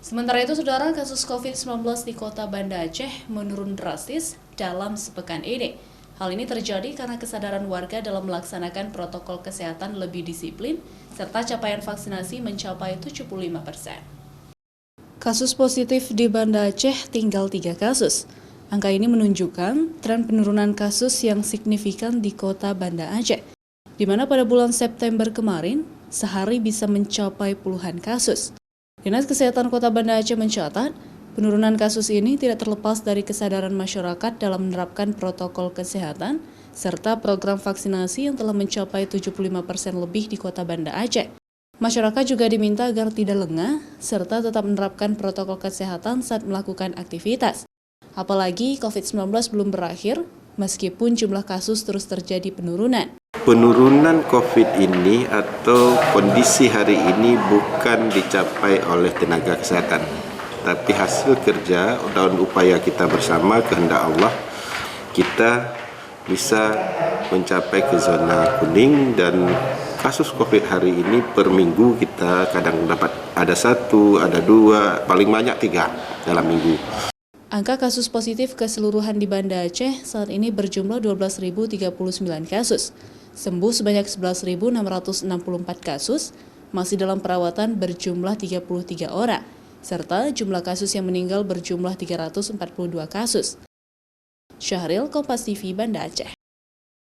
Sementara itu, saudara, kasus COVID-19 di kota Banda Aceh menurun drastis dalam sepekan ini. Hal ini terjadi karena kesadaran warga dalam melaksanakan protokol kesehatan lebih disiplin, serta capaian vaksinasi mencapai 75%. Kasus positif di Banda Aceh tinggal 3 kasus. Angka ini menunjukkan tren penurunan kasus yang signifikan di kota Banda Aceh, di mana pada bulan September kemarin, sehari bisa mencapai puluhan kasus. Dinas Kesehatan Kota Banda Aceh mencatat, penurunan kasus ini tidak terlepas dari kesadaran masyarakat dalam menerapkan protokol kesehatan, serta program vaksinasi yang telah mencapai 75% lebih di Kota Banda Aceh. Masyarakat juga diminta agar tidak lengah, serta tetap menerapkan protokol kesehatan saat melakukan aktivitas. Apalagi COVID-19 belum berakhir, meskipun jumlah kasus terus terjadi penurunan. Penurunan COVID ini atau kondisi hari ini bukan dicapai oleh tenaga kesehatan, tapi hasil kerja dan upaya kita bersama, kehendak Allah, kita bisa mencapai ke zona kuning, dan kasus COVID hari ini per minggu kita kadang dapat ada 1, ada 2, paling banyak 3 dalam minggu. Angka kasus positif keseluruhan di Banda Aceh saat ini berjumlah 12.039 kasus. Sembuh sebanyak 11.664 kasus, masih dalam perawatan berjumlah 33 orang, serta jumlah kasus yang meninggal berjumlah 342 kasus. Syahril, Kompas TV, Banda Aceh.